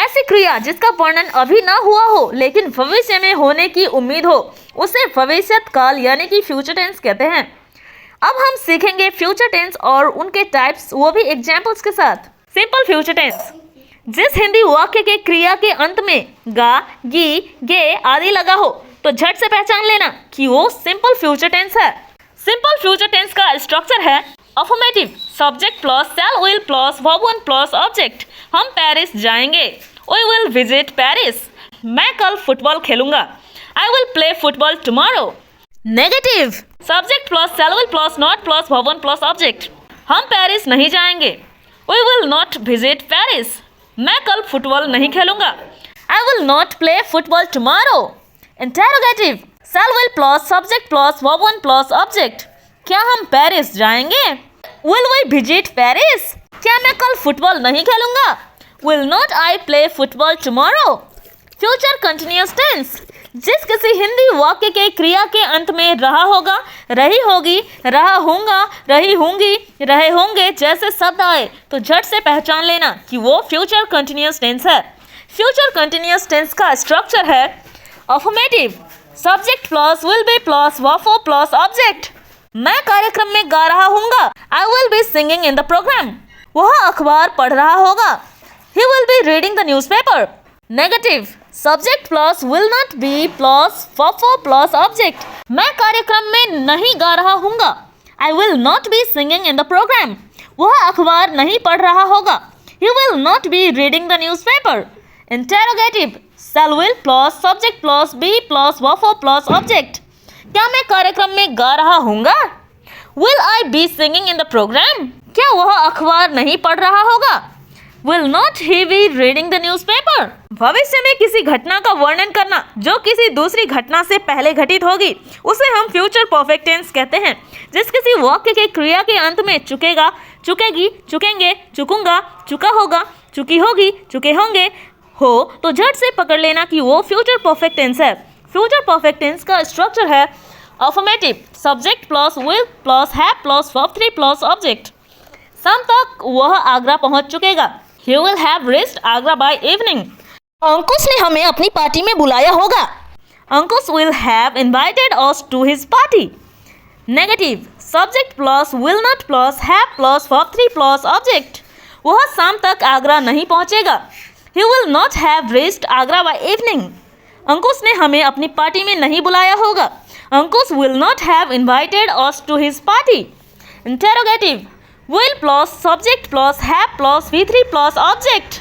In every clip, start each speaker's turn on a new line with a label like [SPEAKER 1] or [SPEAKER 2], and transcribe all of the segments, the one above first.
[SPEAKER 1] ऐसी क्रिया जिसका वर्णन अभी न हुआ हो लेकिन भविष्य में होने की उम्मीद हो उसे भविष्यत काल यानी कि फ्यूचर टेंस कहते हैं। अब हम सीखेंगे फ्यूचर टेंस और उनके टाइप्स, वो भी एग्जाम्पल्स के साथ। सिंपल फ्यूचर टेंस, जिस हिंदी वाक्य के क्रिया के अंत में गा, गी, गे आदि लगा हो तो झट से पहचान लेना कि वो सिंपल फ्यूचर टेंस है। सिंपल फ्यूचर टेंस का स्ट्रक्चर है affirmative, subject plus shall will plus verb one plus object. हम पेरिस जाएंगे, वी विल विजिट पेरिस। मैं कल फुटबॉल खेलूंगा, I will play football tomorrow. Negative, subject plus shall will plus not plus verb one plus object. हम Paris नहीं जाएंगे, we will not visit Paris. मैं कल फुटबॉल नहीं खेलूंगा, I will not play football tomorrow. Interrogative, shall will plus subject plus verb one plus object. क्या हम Paris जाएंगे, विल वी विजिट पेरिस। क्या मैं कल फुटबॉल नहीं खेलूंगा, will not I play football tomorrow. Future continuous tense, जिस किसी हिंदी वाक्य के क्रिया के अंत में रहा होगा, रही होगी, रहा होगा, रही होंगी, रहे होंगे जैसे शब्द आए तो झट से पहचान लेना कि वो फ्यूचर कंटिन्यूअस टेंस है। फ्यूचर कंटिन्यूअस टेंस का स्ट्रक्चर है affirmative, subject plus will be plus verb four plus object. मैं कार्यक्रम में गा रहा हूँगा, I will be singing in the programme. वह अखबार पढ़ रहा होगा, he will be reading the newspaper. Negative, subject plus will not be plus verb four plus object. मैं कार्यक्रम में नहीं गा रहा हूँगा, I will not B singing in the programme. वह अखबार नहीं पढ़ रहा होगा, he will not be reading the newspaper. Interrogative, shall will plus subject plus be plus verb four plus object. क्या मैं कार्यक्रम में गा रहा हूँगा, will I be singing in the programme. क्या वह अखबार नहीं पढ़ रहा होगा, will not he be reading the newspaper. भविष्य में किसी घटना का वर्णन करना जो किसी दूसरी घटना से पहले घटित होगी उसे हम फ्यूचर परफेक्ट टेंस कहते हैं। जिस किसी वाक्य के क्रिया के अंत में चुकेगा, चुकेगी, चुकेंगे, चुकूंगा, चुका होगा, चुकी होगी, चुके होंगे हो तो झट से पकड़ लेना कि वो फ्यूचर परफेक्ट टेंस है। फ्यूचर परफेक्ट टेंस का स्ट्रक्चर है affirmative, subject plus will plus have plus verb three plus object. शाम तक वह आगरा पहुंच चुकेगा, he will have reached Agra by evening। अंकुश ने हमें अपनी पार्टी में बुलाया होगा, अंकुश will have invited us to his party। Negative, subject plus will not plus have plus verb three plus object. वह शाम तक आगरा नहीं पहुंचेगा, he will not have reached Agra by evening। अंकुश ने हमें अपनी पार्टी में नहीं बुलाया होगा, अंकुश will not have invited us to his party। Interrogative, will plus subject plus have plus V3 plus object.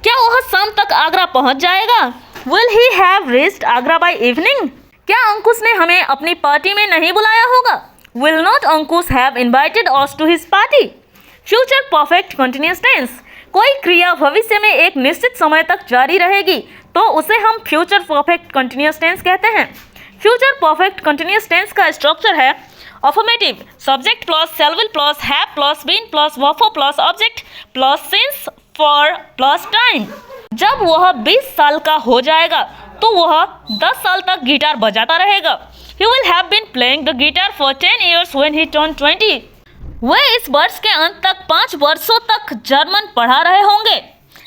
[SPEAKER 1] क्या वह शाम तक आगरा पहुंच जाएगा, will he have reached Agra by evening। क्या अंकुश ने हमें अपनी पार्टी में नहीं बुलाया होगा, will not Ankush have invited us to his party। Future perfect continuous tense, कोई क्रिया भविष्य में एक निश्चित समय तक जारी रहेगी तो उसे हम फ्यूचर परफेक्ट कंटिन्यूअस टेंस कहते हैं। फ्यूचर परफेक्ट कंटिन्यूअस टेंस का स्ट्रक्चर है affirmative, subject plus shall will plus have plus been plus verb four plus object plus since for plus time. जब वह 20 साल का हो जाएगा तो वह 10 साल तक गिटार बजाता रहेगा। He will have been playing the guitar for 10 years when he turned 20। वे इस वर्ष के अंत तक 5 वर्षों तक जर्मन पढ़ा रहे होंगे।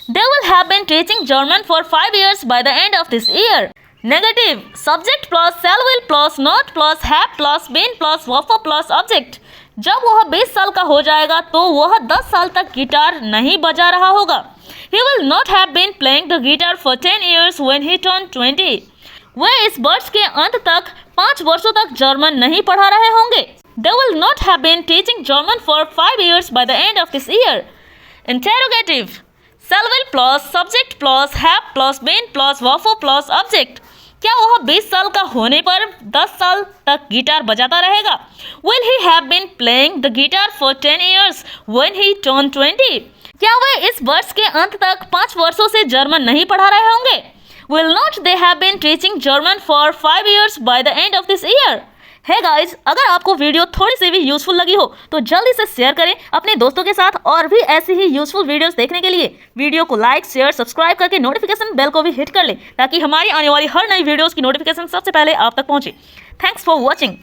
[SPEAKER 1] They will have been teaching German for 5 years by the end of this year। Negative, subject plus shall will plus not plus have plus been plus verb four plus object. जब वह 20 साल का हो जाएगा तो वह 10 साल तक गिटार नहीं बजा रहा होगा। He will not have been playing the guitar for 10 years when he turned 20। वे इस वर्ष के अंत तक 5 वर्षों तक जर्मन नहीं पढ़ा रहे होंगे। They will not have been teaching German for 5 years by the end of this year। Interrogative, shall will plus subject plus have plus been plus verb four plus object। क्या वह 20 साल का होने पर 10 साल तक गिटार बजाता रहेगा। Will he have been playing the guitar for 10 years when he turned 20। क्या वे इस वर्ष के अंत तक 5 वर्षों से जर्मन नहीं पढ़ा रहे होंगे। Will not they have been teaching German for 5 years by the end of this year। है गाइज, अगर आपको वीडियो थोड़ी सी भी यूजफुल लगी हो तो जल्दी से शेयर करें अपने दोस्तों के साथ। और भी ऐसी ही यूजफुल वीडियोस देखने के लिए वीडियो को लाइक शेयर सब्सक्राइब करके नोटिफिकेशन बेल को भी हिट कर लें ताकि हमारी आने वाली हर नई वीडियोस की नोटिफिकेशन सबसे पहले आप तक पहुंचे। Thanks for watching.